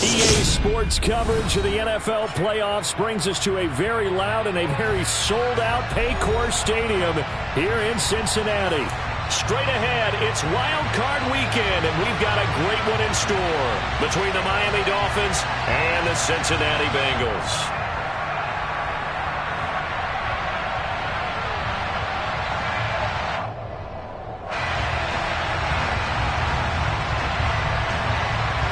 EA Sports coverage of the NFL playoffs brings us to a very loud and a very sold-out Paycor Stadium here in Cincinnati. Straight ahead, it's Wildcard weekend, and we've got a great one in store between the Miami Dolphins and the Cincinnati Bengals.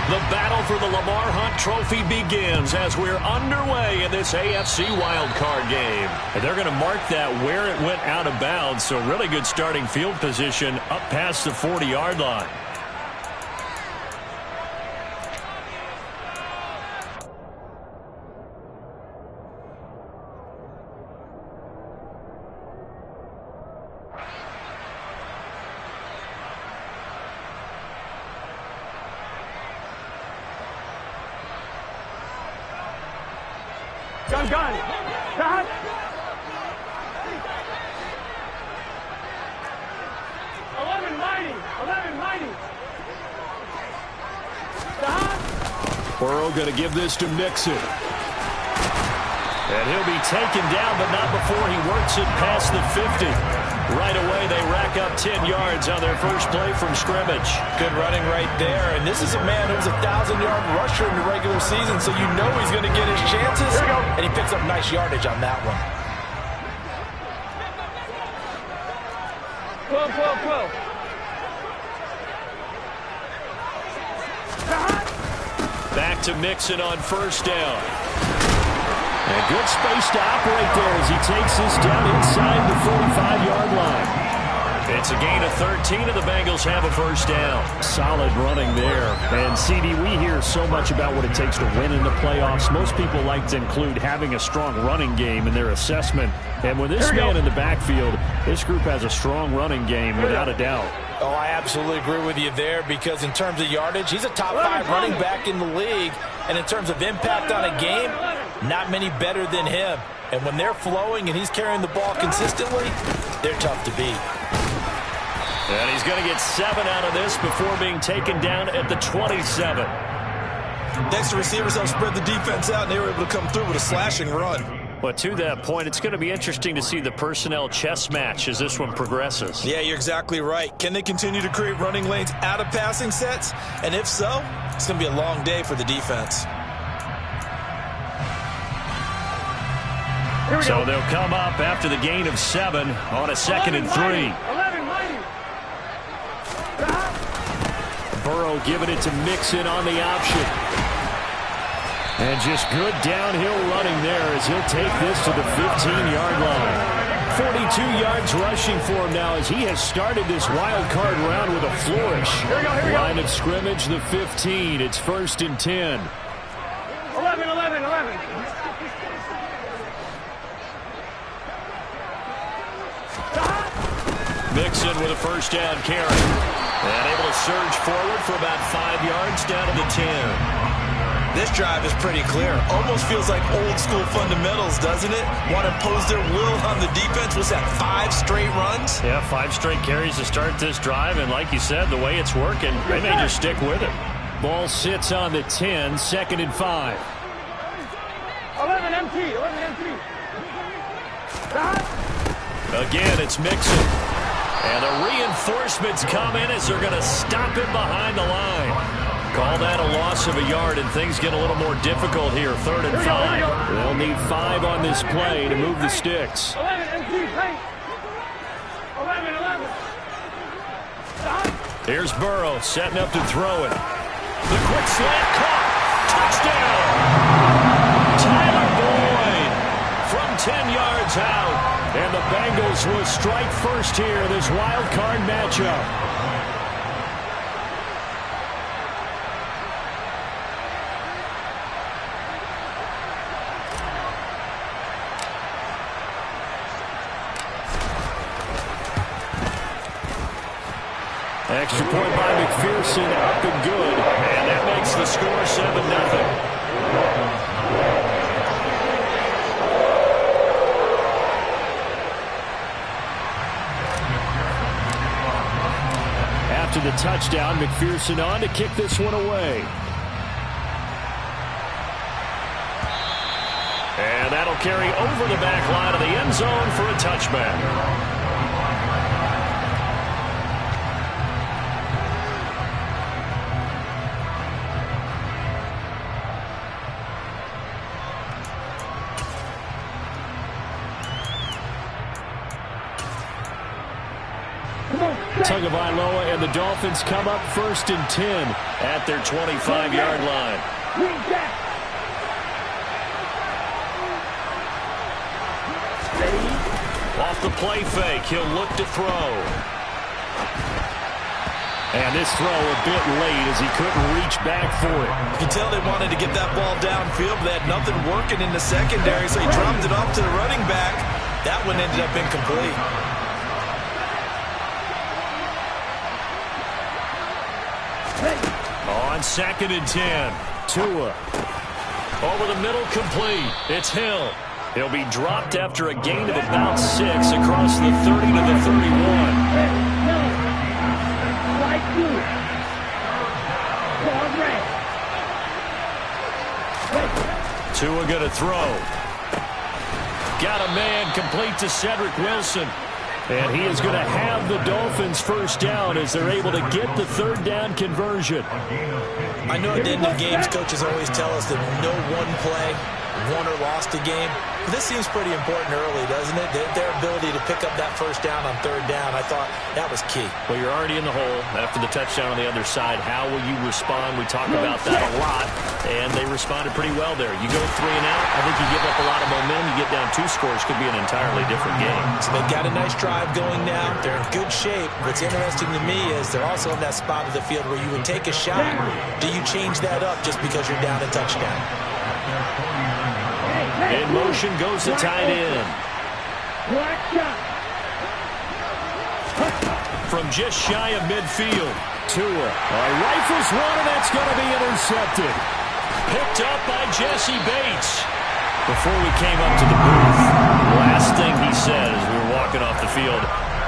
The battle for the Lamar Hunt Trophy begins as we're underway in this AFC wildcard game. And they're going to mark that where it went out of bounds, so really good starting field position up past the 40-yard line. Gun. Cut. 11-90. Burrow going to give this to Mixon. And he'll be taken down, but not before he works it past the 50. Right away, they rack up 10 yards on their first play from scrimmage. Good running right there. And this is a man who's a 1,000-yard rusher in the regular season, so you know he's going to get his chances. Here we go. And he picks up nice yardage on that one. 12. Back to Mixon on first down. And good space to operate there as he takes this down inside the 45-yard line. It's a gain of 13, and the Bengals have a first down. Solid running there. And, CD, we hear so much about what it takes to win in the playoffs. Most people like to include having a strong running game in their assessment. And with this man in the backfield, this group has a strong running game without a doubt. Oh, I absolutely agree with you there, because in terms of yardage, he's a top 5 running back in the league. And in terms of impact on a game, not many better than him. And when they're flowing and he's carrying the ball consistently, they're tough to beat. And he's going to get 7 out of this before being taken down at the 27. Next, the receivers help spread the defense out, and they were able to come through with a slashing run. But to that point, it's going to be interesting to see the personnel chess match as this one progresses. Yeah, you're exactly right. Can they continue to create running lanes out of passing sets? And if so, it's going to be a long day for the defense. So they'll come up after the gain of 7 on a 2nd and 3. Burrow giving it to Mixon on the option. And just good downhill running there as he'll take this to the 15-yard line. 42 yards rushing for him now as he has started this wild card round with a flourish. Here we go. Line of scrimmage, the 15. It's 1st and 10. 11. Mixon with a first down carry. And able to surge forward for about 5 yards down to the 10. This drive is pretty clear. Almost feels like old school fundamentals, doesn't it? Want to impose their will on the defense. Was that 5 straight runs? Yeah, 5 straight carries to start this drive. And like you said, the way it's working, they may just stick with it. Ball sits on the 10, 2nd and 5. 11 MT. Again, it's Mixon. And the reinforcements come in as they're going to stop him behind the line. Call that a loss of a yard, and things get a little more difficult here. 3rd and 5. They'll need 5 on this play to move the sticks. 11 MT. 11. Here's Burrow setting up to throw it. The quick slant caught. Touchdown! Tyler Boyd from 10 yards out. And the Bengals will strike first here in this wild card matchup. Extra point by McPherson, up and good. And that makes the score 7-0. After the touchdown, McPherson on to kick this one away. carry over the back line of the end zone for a touchback. Tagovailoa and the Dolphins come up 1st and 10 at their 25-yard line. Off the play fake, he'll look to throw. And this throw a bit late as he couldn't reach back for it. You can tell they wanted to get that ball downfield, but they had nothing working in the secondary, so he dropped it off to the running back. That one ended up incomplete. On 2nd and 10, Tua. Over the middle, complete. It's Hill. He'll be dropped after a gain of about 6 across the 30 to the 31. Tua going to throw. Got a man complete to Cedric Wilson. And he is going to have the Dolphins first down as they're able to get the 3rd down conversion. I know at the end of games, coaches always tell us that no one play won or lost a game. But this seems pretty important early, doesn't it? Their ability to pick up that first down on 3rd down, I thought that was key. Well, you're already in the hole after the touchdown on the other side. How will you respond? We talk about that a lot, and they responded pretty well there. You go 3 and out, I think you give up a lot of momentum. You get down 2 scores, could be an entirely different game. So they've got a nice drive going now. They're in good shape. What's interesting to me is they're also in that spot of the field where you would take a shot. Do you change that up just because you're down a touchdown? In motion goes the tight end. From just shy of midfield, Tua rifles one, and that's going to be intercepted. Picked up by Jesse Bates. Before we came up to the booth, last thing he said as we were walking off the field,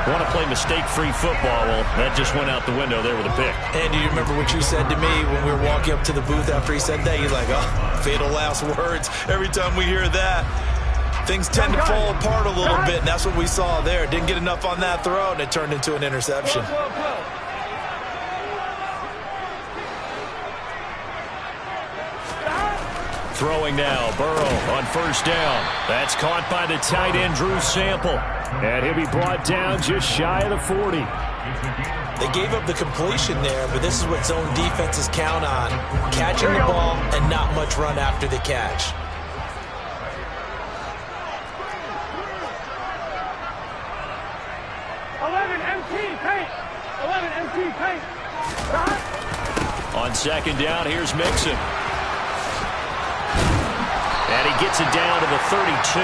want to play mistake-free football. Well, that just went out the window there with a pick. And do you remember what you said to me when we were walking up to the booth after he said that? You're like, oh, fatal last words. Every time we hear that, things tend to fall apart a little bit, and that's what we saw there. Didn't get enough on that throw, and it turned into an interception. Throwing now, Burrow on 1st down. That's caught by the tight end, Drew Sample. And he'll be brought down just shy of the 40. They gave up the completion there, but this is what zone defenses count on. Catching the ball and not much run after the catch. On 2nd down, here's Mixon. And he gets it down to the 32.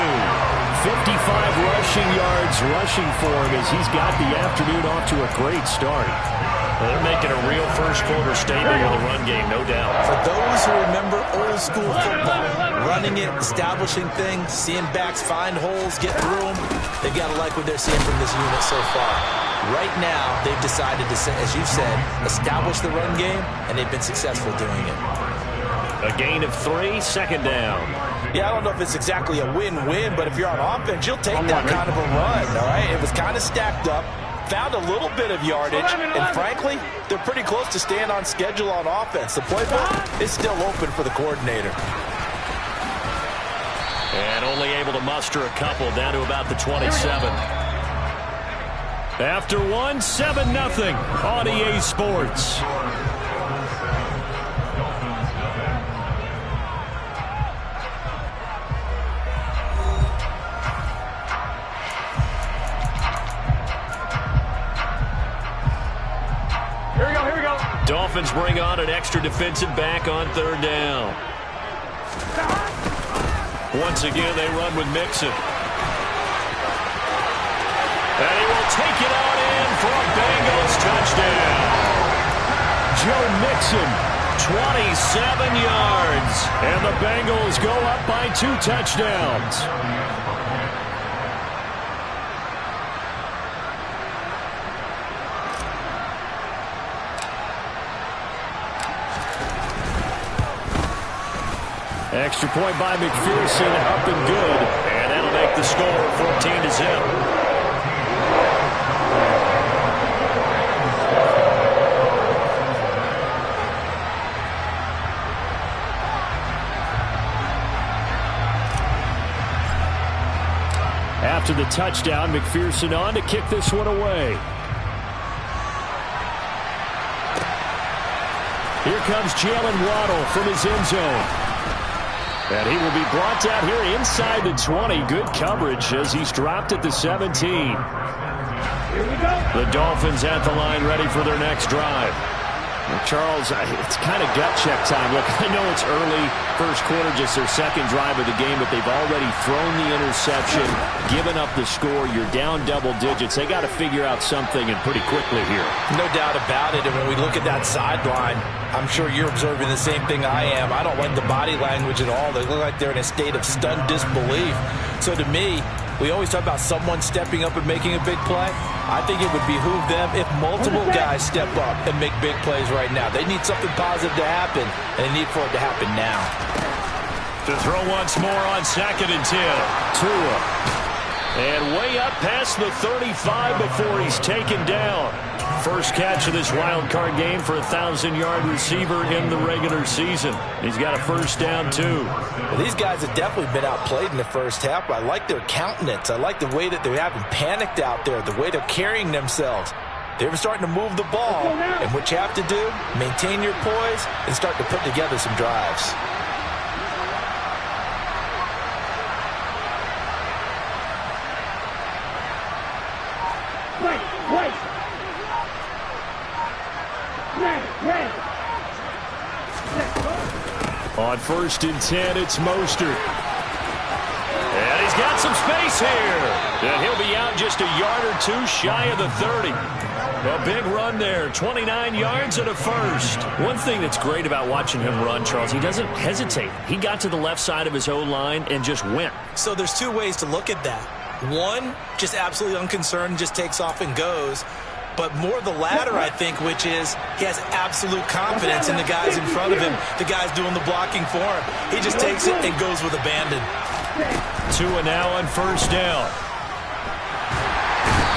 55 rushing yards rushing for him as he's got the afternoon off to a great start. Well, they're making a real first-quarter statement with a run game, no doubt. For those who remember old-school football, running it, establishing things, seeing backs find holes, get through them, they've got to like what they're seeing from this unit so far. Right now, they've decided to, as you said, establish the run game, and they've been successful doing it. A gain of 3, 2nd down. Yeah, I don't know if it's exactly a win-win, but if you're on offense, you'll take that kind of a run, all right? It was kind of stacked up, found a little bit of yardage, and frankly, they're pretty close to staying on schedule on offense. The playbook is still open for the coordinator. And only able to muster a couple down to about the 27. After one, 7-0 on EA Sports. Dolphins bring on an extra defensive back on 3rd down. Once again, they run with Mixon. And he will take it out in for a Bengals touchdown. Joe Mixon, 27 yards. And the Bengals go up by 2 touchdowns. Extra point by McPherson, up and good. And that'll make the score 14-0. After the touchdown, McPherson on to kick this one away. Here comes Jalen Waddle from his end zone. And he will be brought down here inside the 20. Good coverage as he's dropped at the 17. Here we go. The Dolphins at the line ready for their next drive. Well, Charles, it's kind of gut check time. Look, I know it's early, first quarter, just their second drive of the game, but they've already thrown the interception, given up the score. You're down double digits. They got to figure out something, and pretty quickly here. No doubt about it. And when we look at that sideline, I'm sure you're observing the same thing I am. I don't like the body language at all. They look like they're in a state of stunned disbelief. So to me, we always talk about someone stepping up and making a big play. I think it would behoove them if multiple guys step up and make big plays right now. They need something positive to happen, and they need for it to happen now. To throw once more on 2nd and 10. Tua. And way up past the 35 before he's taken down. First catch of this wild card game for a 1,000-yard receiver in the regular season. He's got a first down, too. Well, these guys have definitely been outplayed in the first half, but I like their countenance. I like the way that they're having panicked out there, the way they're carrying themselves. They're starting to move the ball, and what you have to do, maintain your poise and start to put together some drives. On 1st and 10, it's Mostert. And he's got some space here. And he'll be out just a yard or two shy of the 30. A big run there, 29 yards and a first. One thing that's great about watching him run, Charles, he doesn't hesitate. He got to the left side of his O-line and just went. So there's two ways to look at that. One, just absolutely unconcerned, just takes off and goes. But more the latter, I think, which is he has absolute confidence in the guys in front of him, the guys doing the blocking for him. He just takes it and goes with abandon. Tua now on 1st down.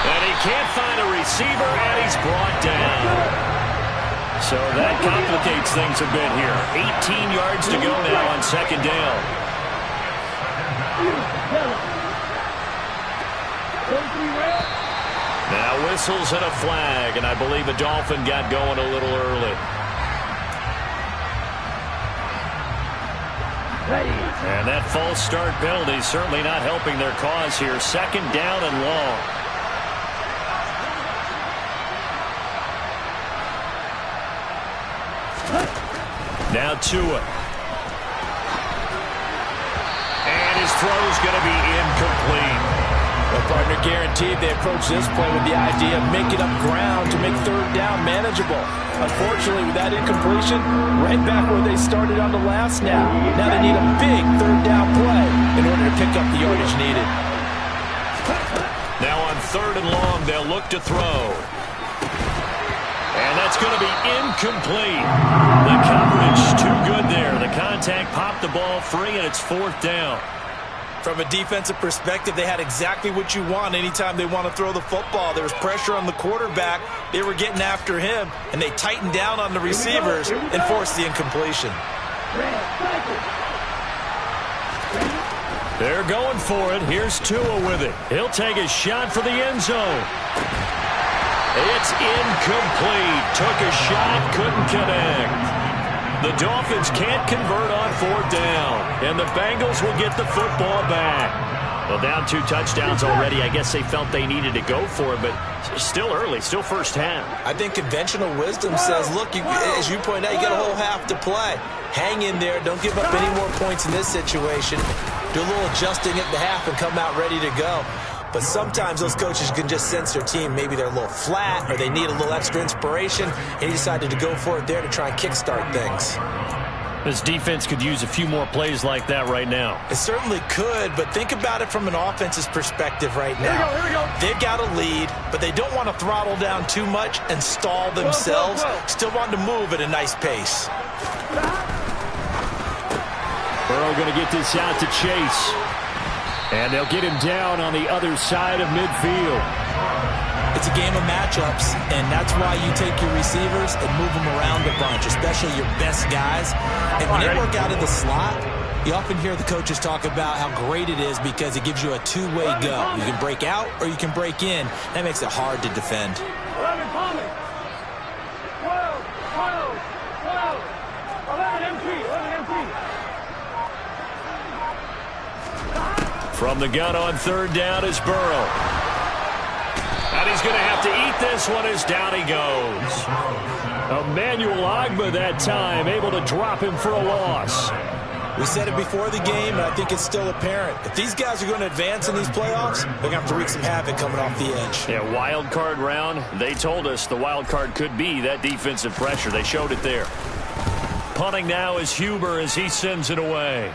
And he can't find a receiver, and he's brought down. So that complicates things a bit here. 18 yards to go now on 2nd down. Now whistles and a flag, and I believe a Dolphin got going a little early. And that false start penalty certainly not helping their cause here. 2nd down and long. Now Tua. And his throw's going to be incomplete. Well, partner, guaranteed they approach this play with the idea of making up ground to make 3rd down manageable. Unfortunately, with that incompletion, right back where they started on the last snap. Now they need a big 3rd down play in order to pick up the yardage needed. Now on 3rd and long, they'll look to throw. And that's going to be incomplete. The coverage too good there. The contact popped the ball free, and it's 4th down. From a defensive perspective, they had exactly what you want anytime they want to throw the football. There was pressure on the quarterback. They were getting after him, and they tightened down on the receivers and forced the incompletion. They're going for it. Here's Tua with it. He'll take a shot for the end zone. It's incomplete. Took a shot, couldn't connect. The Dolphins can't convert on 4th down, and the Bengals will get the football back. Well, down 2 touchdowns already. I guess they felt they needed to go for it, but still early, still first half. I think conventional wisdom says, look, as you point out, you got a whole half to play. Hang in there. Don't give up any more points in this situation. Do a little adjusting at the half and come out ready to go. But sometimes those coaches can just sense their team. Maybe they're a little flat or they need a little extra inspiration, and he decided to go for it there to try and kickstart things. This defense could use a few more plays like that right now. It certainly could, but think about it from an offense's perspective right now. Here we go. They've got a lead, but they don't want to throttle down too much and stall themselves. Still want to move at a nice pace. Burrow going to get this out to Chase. And they'll get him down on the other side of midfield. It's a game of matchups, and that's why you take your receivers and move them around a bunch, especially your best guys. And when they work out of the slot, you often hear the coaches talk about how great it is because it gives you a two-way go. You can break out or you can break in. That makes it hard to defend. 11 Thomas. 12, 11 MT, 11 MT. From the gun on third down is Burrow. And he's going to have to eat this one as down he goes. Emmanuel Ogbah that time, able to drop him for a loss. We said it before the game, and I think it's still apparent. If these guys are going to advance in these playoffs, they're going to have to wreak some havoc coming off the edge. Yeah, wild card round. They told us the wild card could be that defensive pressure. They showed it there. Punting now is Huber as he sends it away.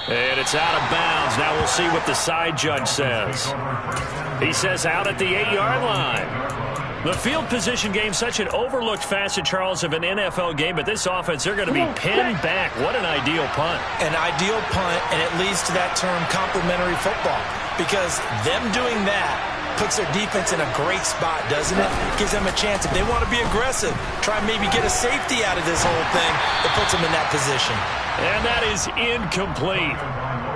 And it's out of bounds. Now we'll see what the side judge says. He says out at the 8-yard line. The field position game, such an overlooked facet, Charles, of an NFL game, but this offense, they're going to be pinned back. What an ideal punt. An ideal punt, and it leads to that term complementary football, because them doing that puts their defense in a great spot, doesn't it? Gives them a chance. If they want to be aggressive, try and maybe get a safety out of this whole thing, it puts them in that position. And that is incomplete.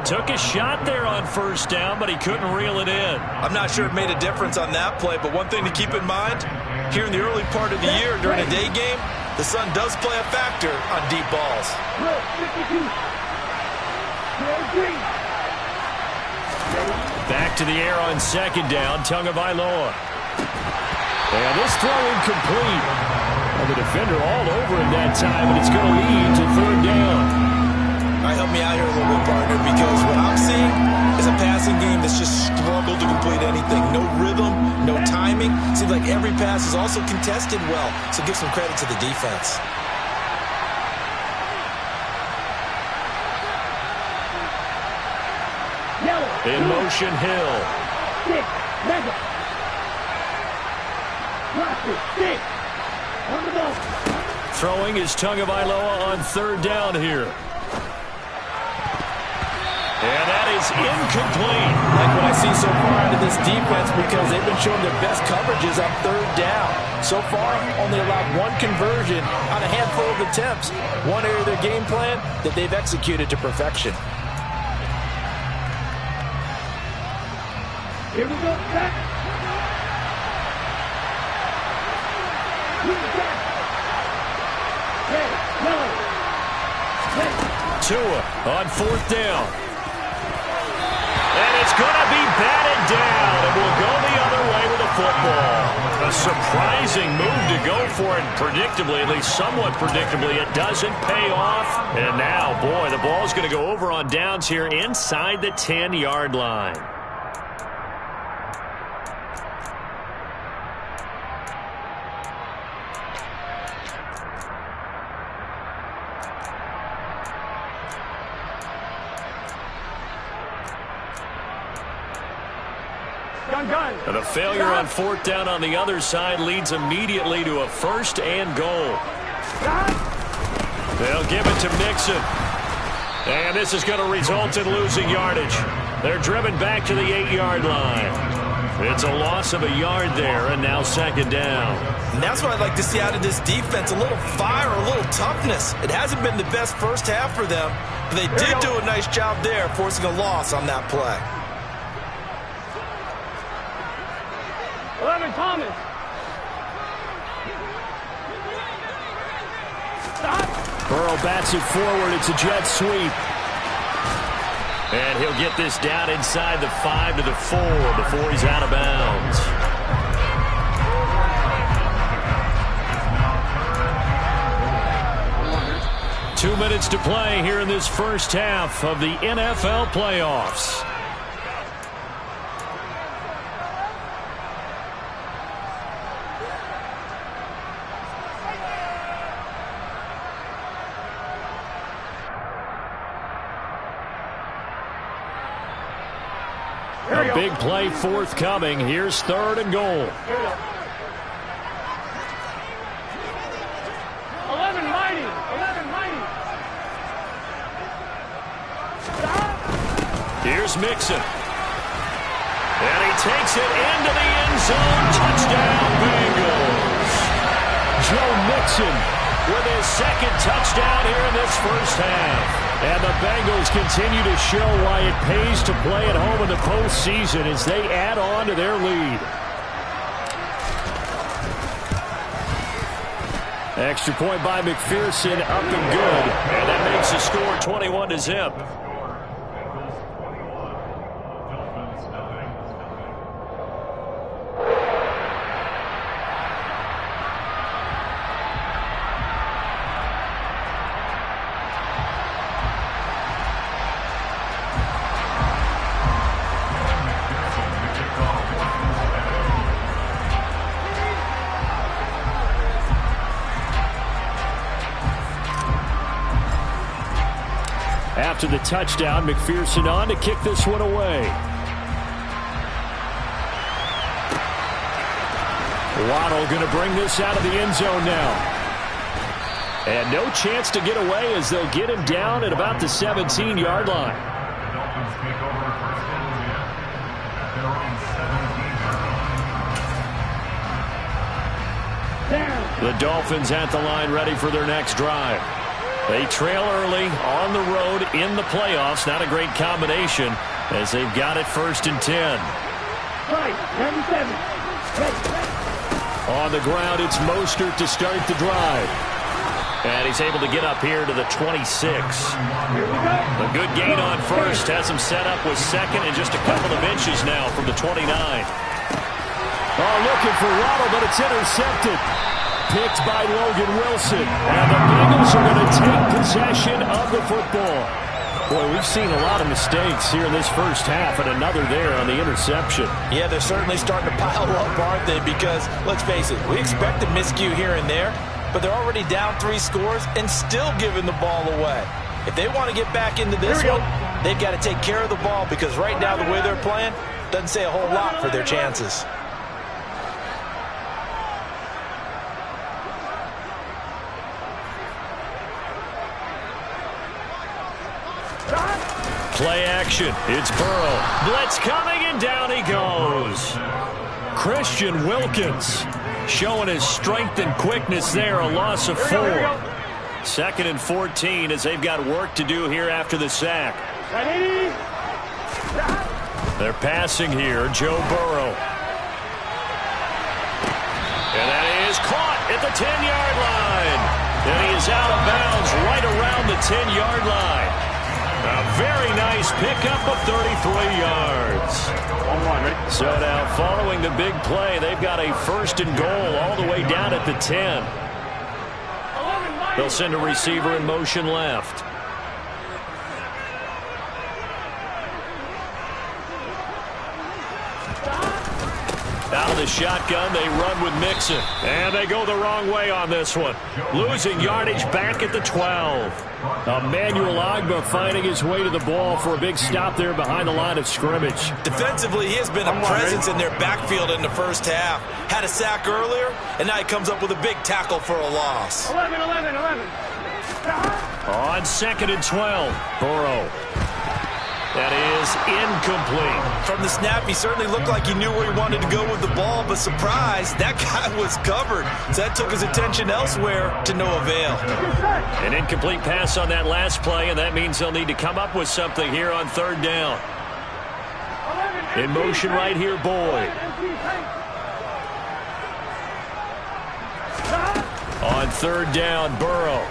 Took a shot there on first down, but he couldn't reel it in. I'm not sure it made a difference on that play, but one thing to keep in mind, here in the early part of the year during a day game, the sun does play a factor on deep balls. Back to the air on second down, Tagovailoa. And this throw incomplete. And the defender all over him that time, and it's going to lead to third down. All right, help me out here a little bit, partner, because what I'm seeing is a passing game that's just struggled to complete anything. No rhythm, no timing. Seems like every pass is also contested well, so give some credit to the defense. In motion, Hill. Stick, mega. Drop it, stick. On the ball. Throwing is Tagovailoa on third down here. And that is incomplete. Like what I see so far out of this defense, because they've been showing their best coverages on third down. So far, only allowed one conversion on a handful of attempts. One area of their game plan that they've executed to perfection. Here we go, back. Tua on fourth down. And it's going to be batted down, and we'll go the other way with the football. A surprising move to go for it, predictably, at least somewhat predictably. It doesn't pay off. And now, boy, the ball's going to go over on downs here inside the 10-yard line. And a failure on fourth down on the other side leads immediately to a first and goal. They'll give it to Mixon. And this is going to result in losing yardage. They're driven back to the 8-yard line. It's a loss of a yard there, and now second down. And that's what I'd like to see out of this defense, a little fire, a little toughness. It hasn't been the best first half for them, but they did do a nice job there, forcing a loss on that play. 11 Thomas. Stop. Burrow bats it forward. It's a jet sweep. And he'll get this down inside the 5 to the 4 before he's out of bounds. Two minutes to play here in this first half of the NFL playoffs. A big play forthcoming. Here's third and goal. 11 mighty. 11 mighty. is Mixon. And he takes it into the end zone. Touchdown, Bengals. Joe Mixon with his second touchdown here in this first half. And the Bengals continue to show why it pays to play at home in the postseason as they add on to their lead. Extra point by McPherson, up and good. And that makes the score 21-0. After the touchdown, McPherson on to kick this one away. Waddle going to bring this out of the end zone now. And no chance to get away as they'll get him down at about the 17-yard line. The Dolphins at the line ready for their next drive. They trail early on the road in the playoffs. Not a great combination as they've got it 1st and 10. Right, 97. On the ground, it's Mostert to start the drive. And he's able to get up here to the 26. A good gain on first. Has him set up with second and just a couple of inches now from the 29. Oh, looking for Waddle, but it's intercepted. Picked by Logan Wilson. And the Bengals are going to take possession of the football. Boy, we've seen a lot of mistakes here in this first half, and another there on the interception. Yeah, they're certainly starting to pile up, aren't they? Because, let's face it, we expect a miscue here and there, but they're already down 3 scores and still giving the ball away. If they want to get back into this one, they've got to take care of the ball because right now the way they're playing doesn't say a whole lot for their chances. Play action. It's Burrow. Blitz coming, and down he goes. Christian Wilkins showing his strength and quickness there. A loss of 4. 2nd and 14 as they've got work to do here after the sack. They're passing here. Joe Burrow. And that is caught at the 10-yard line. And he is out of bounds right around the 10-yard line. A very nice pickup of 33 yards. So now following the big play, they've got a 1st and goal all the way down at the 10. They'll send a receiver in motion left. Out of the shotgun, they run with Mixon. And they go the wrong way on this one. Losing yardage back at the 12. Emmanuel Ogbah finding his way to the ball for a big stop there behind the line of scrimmage. Defensively, he has been a presence in their backfield in the first half. Had a sack earlier, and now he comes up with a big tackle for a loss. 11. On 2nd and 12, Burrow. That is incomplete. From the snap, he certainly looked like he knew where he wanted to go with the ball, but surprise, that guy was covered. So that took his attention elsewhere to no avail. An incomplete pass on that last play, and that means they'll need to come up with something here on 3rd down. In motion right here, Boyd. On 3rd down, Burrow.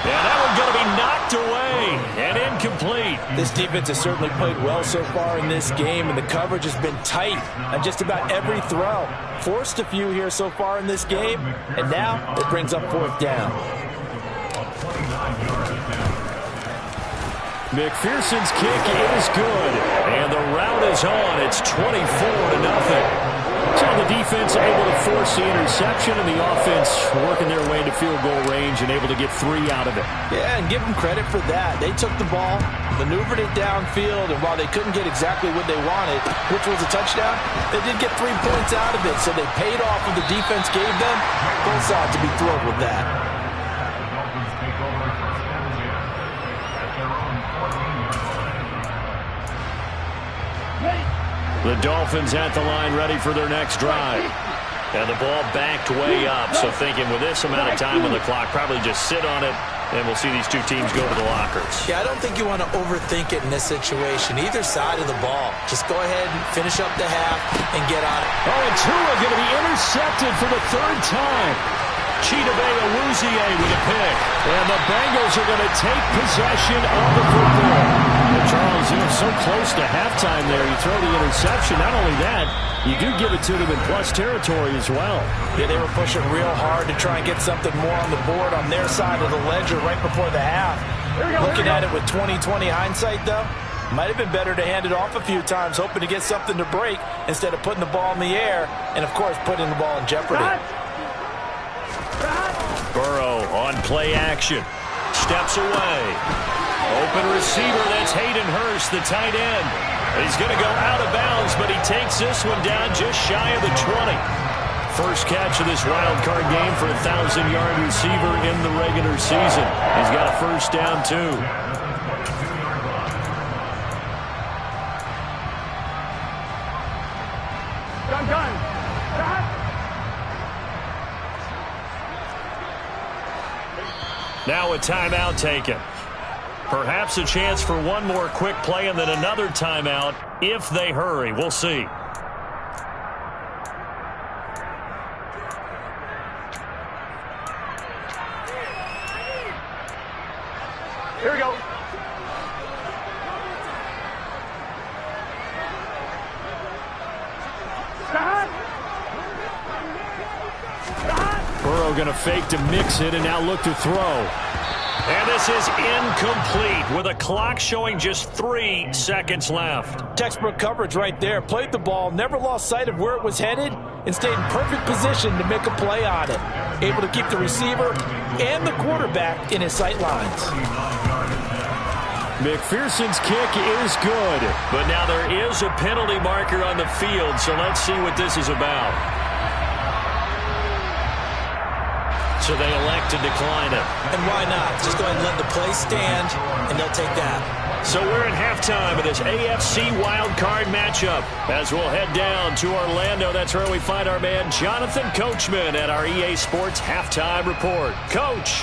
And that one's going to be knocked away and incomplete. This defense has certainly played well so far in this game, and the coverage has been tight on just about every throw. Forced a few here so far in this game, and now it brings up 4th down. McPherson's kick is good, and the route is on. It's 24-0. So the defense able to force the interception, and the offense working their way into field goal range and able to get 3 out of it. Yeah, and give them credit for that. They took the ball, maneuvered it downfield, and while they couldn't get exactly what they wanted, which was a touchdown, they did get 3 points out of it, so they paid off what the defense gave them. Both sides to be thrilled with that. The Dolphins at the line ready for their next drive. And the ball backed way up, so thinking with this amount of time on the clock, probably just sit on it, and we'll see these two teams go to the lockers. Yeah, I don't think you want to overthink it in this situation. Either side of the ball. Just go ahead and finish up the half and get on it. Oh, and Tua going to be intercepted for the third time. Chidobe-Awuzie with a pick. And the Bengals are going to take possession of the football. And Charles, you know, so close to halftime there. You throw the interception. Not only that, you do give it to them in plus territory as well. Yeah, they were pushing real hard to try and get something more on the board on their side of the ledger right before the half. Looking at it with 20/20 hindsight, though, might have been better to hand it off a few times, hoping to get something to break instead of putting the ball in the air and, of course, putting the ball in jeopardy. Burrow on play action. Steps away. Open receiver, that's Hayden Hurst, the tight end. He's going to go out of bounds, but he takes this one down just shy of the 20. First catch of this wild card game for a 1,000-yard receiver in the regular season. He's got a first down, too. Now a timeout taken. Perhaps a chance for one more quick play and then another timeout if they hurry. We'll see. Here we go. Burrow going to fake to mix it and now look to throw. And this is incomplete with a clock showing just 3 seconds left. Textbook coverage right there. Played the ball, never lost sight of where it was headed, and stayed in perfect position to make a play on it. Able to keep the receiver and the quarterback in his sight lines. McPherson's kick is good, but now there is a penalty marker on the field, so let's see what this is about. So they elect to decline it. And why not? Just go ahead and let the play stand, and they'll take that. So we're at halftime of this AFC wildcard matchup. As we'll head down to Orlando, that's where we find our man Jonathan Coachman at our EA Sports Halftime Report. Coach.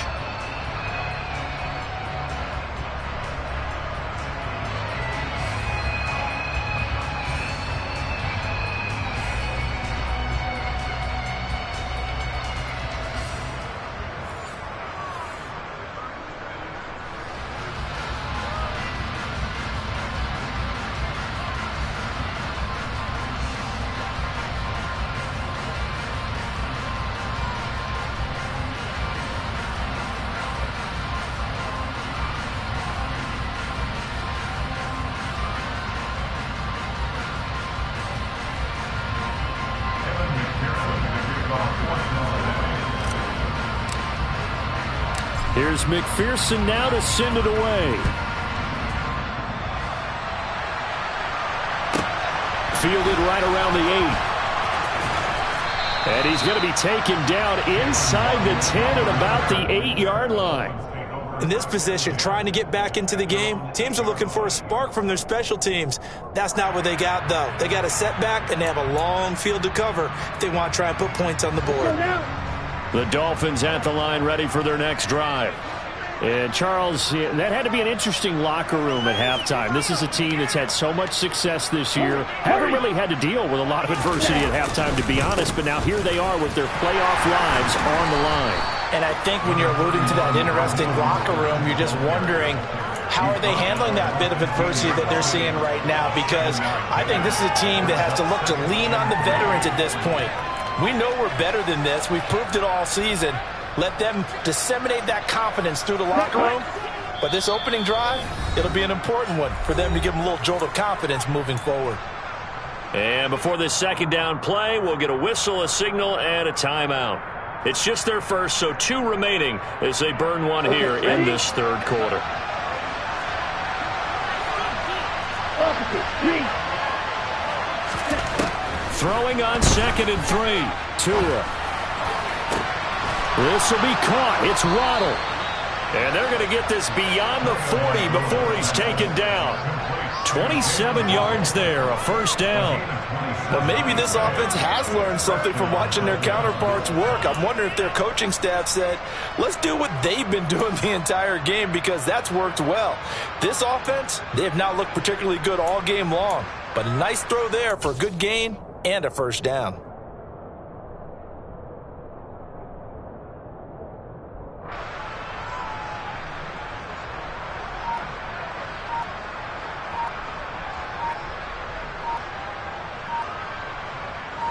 Here's McPherson now to send it away. Fielded right around the 8. And he's going to be taken down inside the 10 at about the 8-yard line. In this position, trying to get back into the game, teams are looking for a spark from their special teams. That's not what they got, though. They got a setback, and they have a long field to cover if they want to try and put points on the board. The Dolphins at the line ready for their next drive. And Charles, that had to be an interesting locker room at halftime. This is a team that's had so much success this year. Haven't really had to deal with a lot of adversity at halftime, to be honest. But now here they are with their playoff lives on the line. And I think when you're alluding to that interesting locker room, you're just wondering, how are they handling that bit of adversity that they're seeing right now? Because I think this is a team that has to look to lean on the veterans at this point. We know we're better than this. We've proved it all season. Let them disseminate that confidence through the locker room. But this opening drive, it'll be an important one for them to give them a little jolt of confidence moving forward. And before this second down play, we'll get a whistle, a signal, and a timeout. It's just their first, so 2 remaining as they burn one here in this third quarter. Throwing on 2nd and 3. Tua. This will be caught. It's Waddle. And they're going to get this beyond the 40 before he's taken down. 27 yards there, a first down. But maybe this offense has learned something from watching their counterparts work. I'm wondering if their coaching staff said, let's do what they've been doing the entire game, because that's worked well. This offense, they have not looked particularly good all game long. But a nice throw there for a good gain and a first down.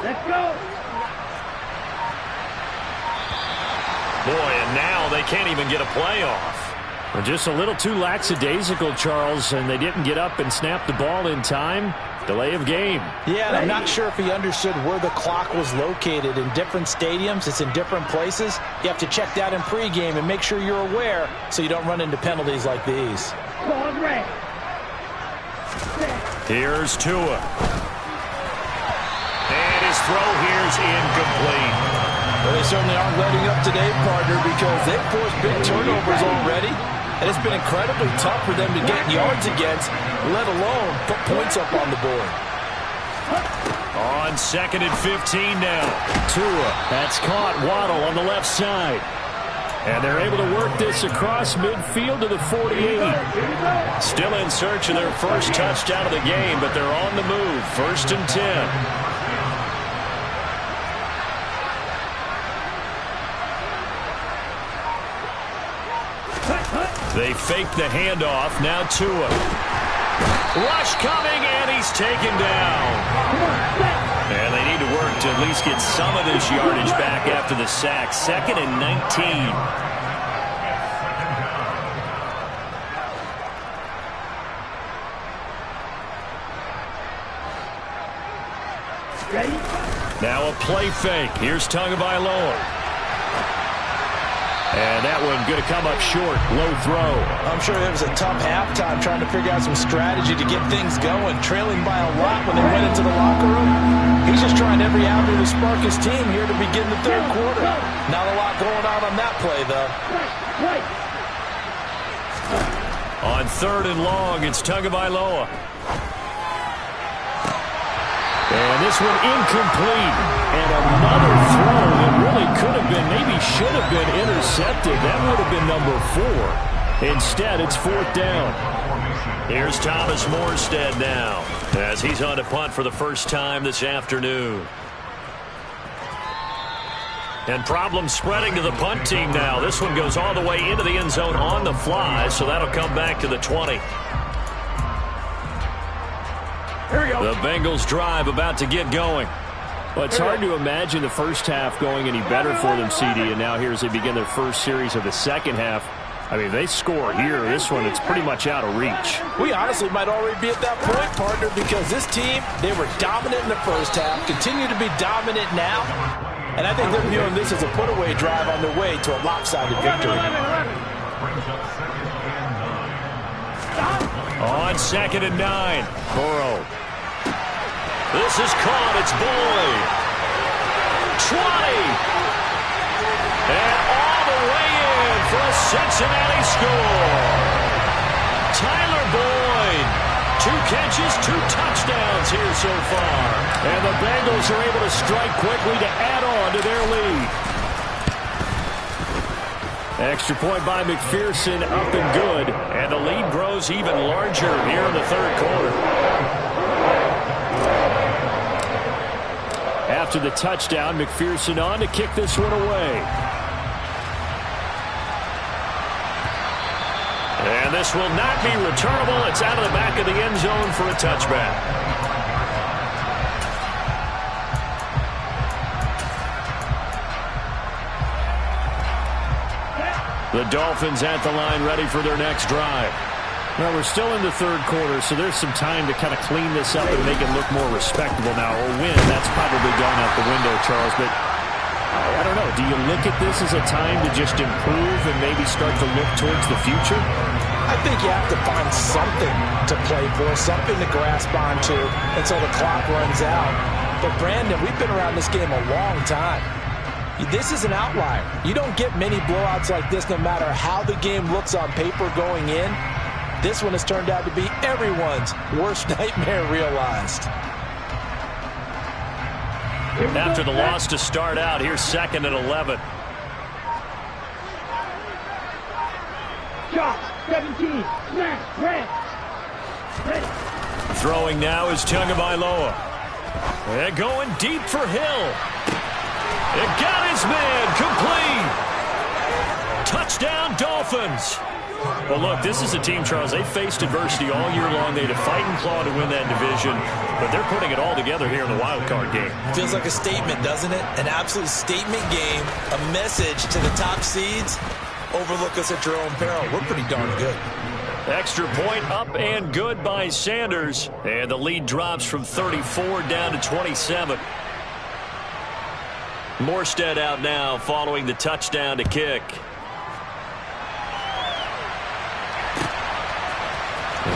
Let's go. Boy, and now they can't even get a play off. Well, just a little too lackadaisical, Charles, and they didn't get up and snap the ball in time. Delay of game. Yeah, and I'm not sure if he understood where the clock was located. In different stadiums, it's in different places. You have to check that in pregame and make sure you're aware so you don't run into penalties like these. Here's Tua. And his throw here's incomplete. Well, they certainly aren't letting up today, partner, because they've forced big turnovers already. And it's been incredibly tough for them to get yards against, let alone put points up on the board. On 2nd and 15 now. Tua, that's caught. Waddle on the left side. And they're able to work this across midfield to the 48. Still in search of their first touchdown of the game, but they're on the move. 1st and 10. They fake the handoff. Now Tua. Rush coming, and he's taken down. And they need to work to at least get some of this yardage back after the sack. 2nd and 19. Now a play fake. Here's Tagovailoa. And that one going to come up short. Low throw. I'm sure it was a tough halftime trying to figure out some strategy to get things going. Trailing by a lot when they went into the locker room. He's just trying every avenue to spark his team here to begin the third quarter. Not a lot going on that play, though. On 3rd and long, it's Tagovailoa. And this one incomplete. And another throw that really could have been, maybe should have been intercepted. That would have been number 4. Instead, it's 4th down. Here's Thomas Morstead now, as he's on to punt for the first time this afternoon. And problems spreading to the punt team now. This one goes all the way into the end zone on the fly, so that'll come back to the 20. The Bengals drive about to get going. Well, it's hard to imagine the first half going any better for them, CD, and now here as they begin their first series of the second half. I mean, they score here. This one, it's pretty much out of reach. We honestly might already be at that point, partner, because this team, they were dominant in the first half, continue to be dominant now, and I think they're viewing this as a put-away drive on their way to a lopsided victory. On 2nd and 9, Burrow. This is caught. It's Boyd. 20. And all the way in for a Cincinnati score. Tyler Boyd. 2 catches, 2 touchdowns here so far. And the Bengals are able to strike quickly to add on to their lead. Extra point by McPherson, up and good. And the lead grows even larger here in the third quarter. After the touchdown, McPherson on to kick this one away. And this will not be returnable. It's out of the back of the end zone for a touchback. The Dolphins at the line, ready for their next drive. Well, we're still in the third quarter, so there's some time to kind of clean this up and make it look more respectable now. A win, that's probably gone out the window, Charles, but I don't know. Do you look at this as a time to just improve and maybe start to look towards the future? I think you have to find something to play for, something to grasp onto until the clock runs out. But, Brandon, we've been around this game a long time. This is an outlier. You don't get many blowouts like this no matter how the game looks on paper going in. This one has turned out to be everyone's worst nightmare realized. After the loss to start out, here's 2nd and 11. Shot, 17, smash, red. Throwing now is Tagovailoa. And going deep for Hill. It got his man complete. Touchdown, Dolphins. Well, look, this is a team, Charles, they faced adversity all year long. They had to fight and claw to win that division, but they're putting it all together here in the Wildcard game. Feels like a statement, doesn't it? An absolute statement game, a message to the top seeds. Overlook us at your own peril. We're pretty darn good. Extra point up and good by Sanders, and the lead drops from 34 down to 27. Morstead out now following the touchdown to kick.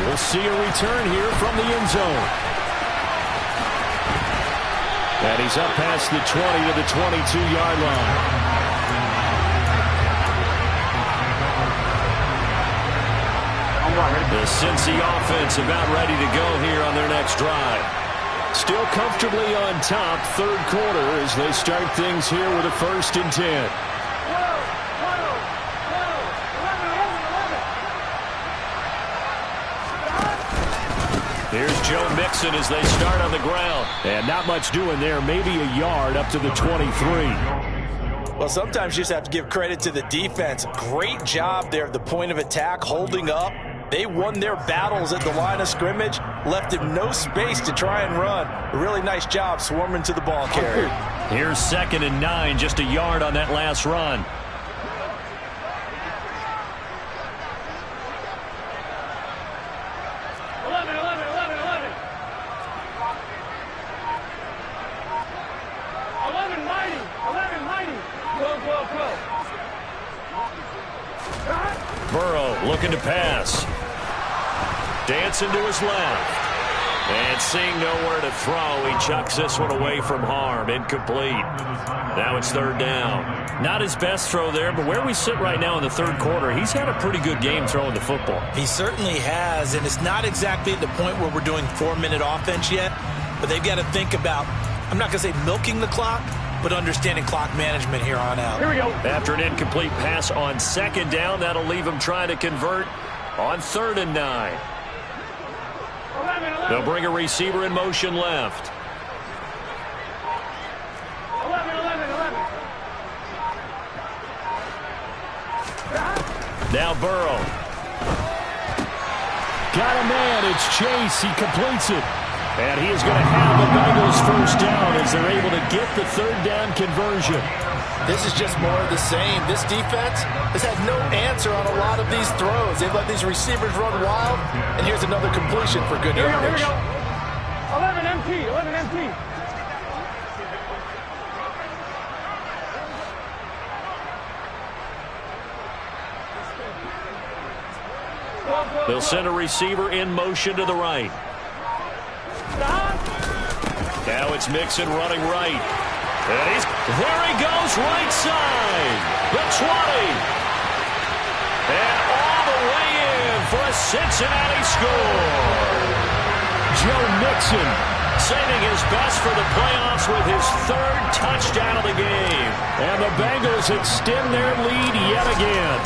We'll see a return here from the end zone. And he's up past the 20 to the 22-yard line. The Cincy offense about ready to go here on their next drive. Still comfortably on top, third quarter as they start things here with a 1st and 10. Here's Joe Mixon as they start on the ground. And not much doing there, maybe a yard up to the 23. Well, sometimes you just have to give credit to the defense. Great job there at the point of attack, holding up. They won their battles at the line of scrimmage, left him no space to try and run. A really nice job swarming to the ball carrier. Here's 2nd and 9, just a yard on that last run. Burrow looking to pass. Dancing to his left. And seeing nowhere to throw, he chucks this one away from harm. Incomplete. Now it's 3rd down. Not his best throw there, but where we sit right now in the third quarter, he's had a pretty good game throwing the football. He certainly has, and it's not exactly at the point where we're doing 4-minute offense yet, but they've got to think about, I'm not going to say milking the clock, but understanding clock management here on out. Here we go. After an incomplete pass on 2nd down, that'll leave him trying to convert on 3rd and 9. 11. They'll bring a receiver in motion left. 11. Now Burrow. Got a man. It's Chase. He completes it. And he is going to have the Bengals 1st down as they're able to get the 3rd down conversion. This is just more of the same. This defense has had no answer on a lot of these throws. They've let these receivers run wild, and here's another completion for good yardage. Here we go. 11 empty. They'll send a receiver in motion to the right. Now it's Mixon running right. And there he goes, right side. The 20. And all the way in for a Cincinnati score. Joe Mixon saving his best for the playoffs with his 3rd touchdown of the game. And the Bengals extend their lead yet again.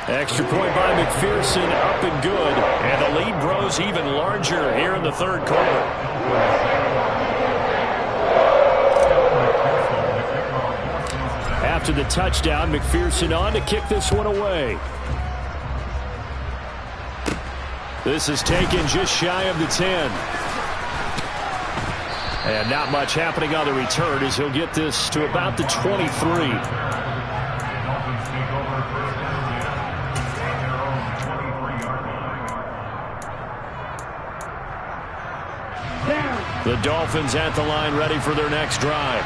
Extra point by McPherson, up and good. And the lead grows even larger here in the third quarter. After the touchdown, McPherson on to kick this one away. This is taken just shy of the 10. And not much happening on the return as he'll get this to about the 23. The Dolphins at the line ready for their next drive.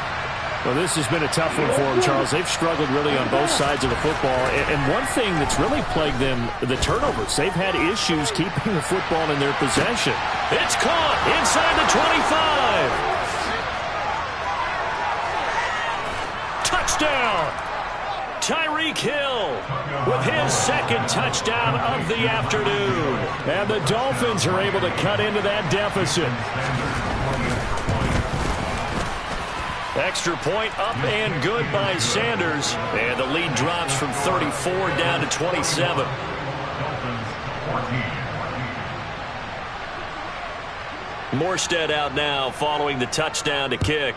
Well, this has been a tough one for them, Charles. They've struggled really on both sides of the football. And one thing that's really plagued them, the turnovers. They've had issues keeping the football in their possession. It's caught inside the 25. Touchdown. Tyreek Hill with his second touchdown of the afternoon. And the Dolphins are able to cut into that deficit. Extra point up and good by Sanders. And the lead drops from 34 down to 27. Morstead out now following the touchdown to kick.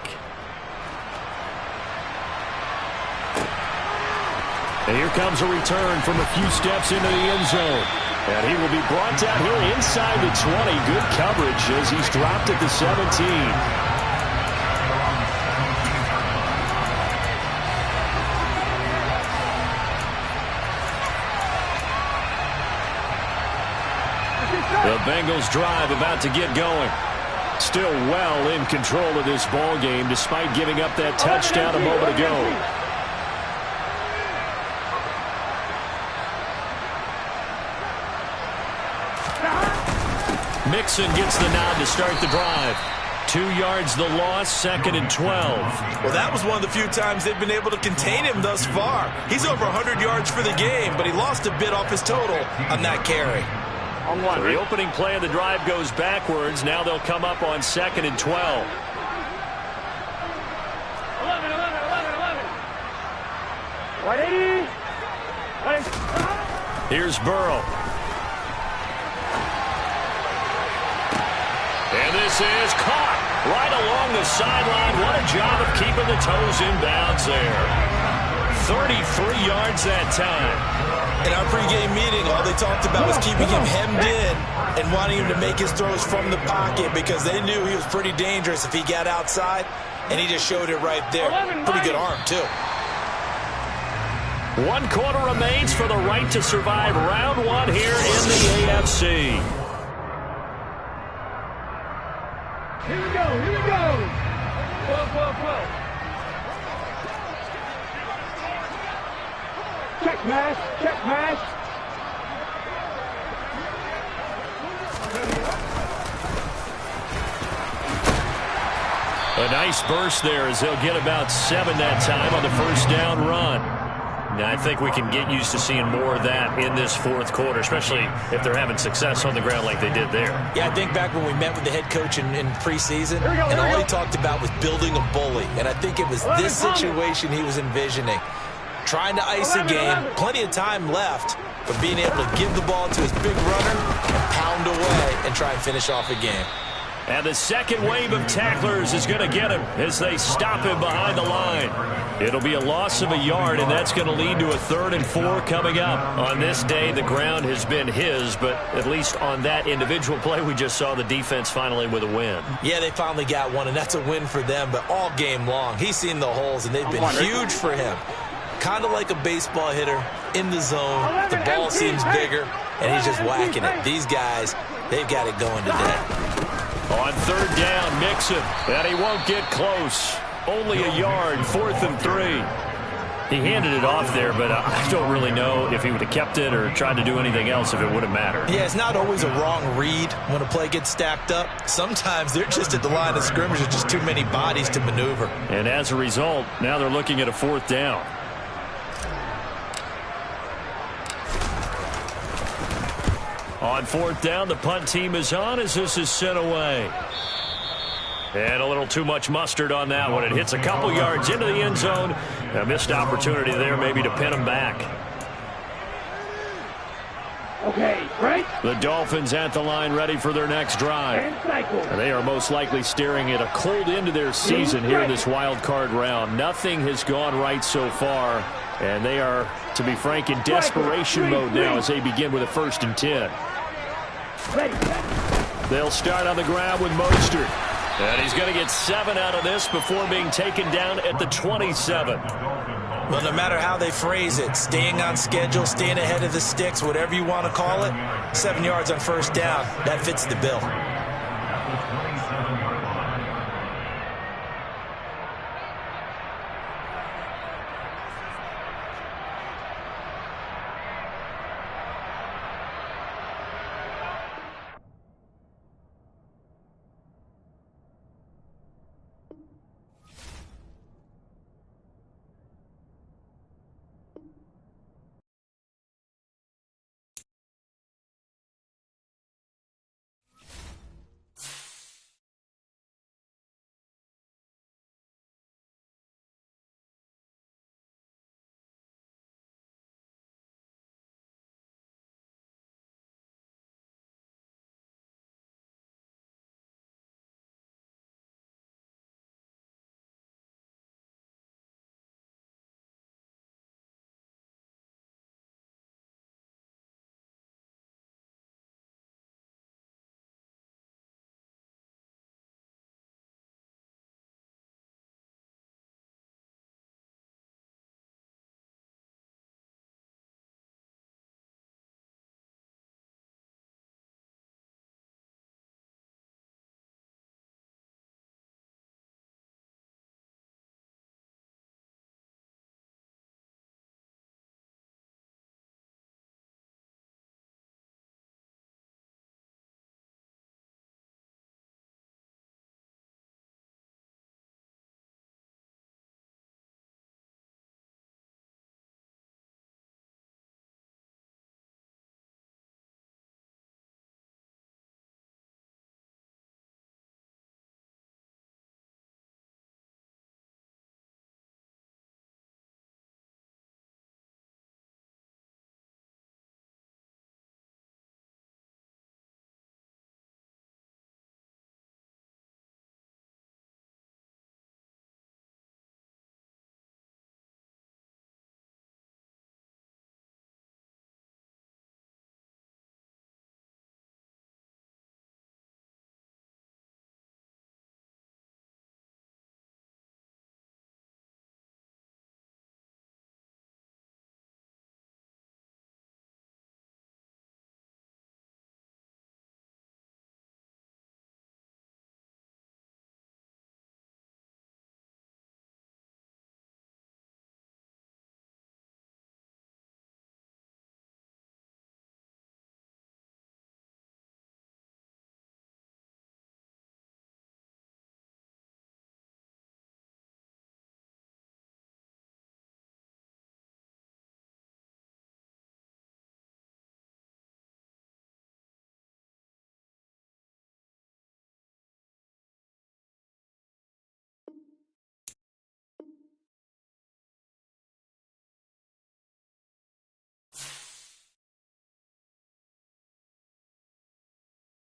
And here comes a return from a few steps into the end zone. And he will be brought down here inside the 20. Good coverage as he's dropped at the 17. The Bengals drive about to get going. Still well in control of this ball game despite giving up that touchdown a moment ago. Mixon gets the nod to start the drive. 2 yards the loss, 2nd and 12. Well, that was one of the few times they've been able to contain him thus far. He's over 100 yards for the game, but he lost a bit off his total on that carry. So the opening play of the drive goes backwards. Now they'll come up on 2nd and 12. 11. 180. Here's Burrow. And this is caught right along the sideline. What a job of keeping the toes in bounds there. 33 yards that time. In our pregame meeting, all they talked about was keeping him hemmed in and wanting him to make his throws from the pocket because they knew he was pretty dangerous if he got outside, and he just showed it right there. Pretty good arm, too. 1 quarter remains for the right to survive round 1 here in the AFC. Here we go. 12. Check mash. A nice burst there as they'll get about 7 that time on the first down run. Now, I think we can get used to seeing more of that in this 4th quarter, especially if they're having success on the ground like they did there. Yeah, I think back when we met with the head coach in preseason, and all he talked about was building a bully. And I think it was this situation he was envisioning. Trying to ice a game, plenty of time left, but being able to give the ball to his big runner and pound away and try and finish off a game. And the second wave of tacklers is going to get him as they stop him behind the line. It'll be a loss of a yard, and that's going to lead to a 3rd and 4 coming up. On this day, the ground has been his, but at least on that individual play, we just saw the defense finally with a win. Yeah, they finally got one, and that's a win for them, but all game long, he's seen the holes, and they've been huge for him. Kind of like a baseball hitter in the zone. The ball seems bigger, and he's just whacking it. These guys, they've got it going today. On 3rd down, Mixon, and he won't get close. Only a yard, 4th and 3. He handed it off there, but I don't really know if he would have kept it or tried to do anything else if it would have mattered. Yeah, it's not always a wrong read when a play gets stacked up. Sometimes they're just at the line of scrimmage with just too many bodies to maneuver. And as a result, now they're looking at a 4th down. On 4th down, the punt team is on as this is sent away. And a little too much mustard on that one. It hits a couple yards into the end zone. A missed opportunity there maybe to pin them back. Okay, right. The Dolphins at the line ready for their next drive. And they are most likely staring at a cold end to their season here in this wild card round. Nothing has gone right so far. And they are, to be frank, in desperation mode now as they begin with a 1st and 10. They'll start on the ground with Mostert. And he's going to get 7 out of this before being taken down at the 27. Well, no matter how they phrase it, staying on schedule, staying ahead of the sticks, whatever you want to call it, 7 yards on 1st down, that fits the bill.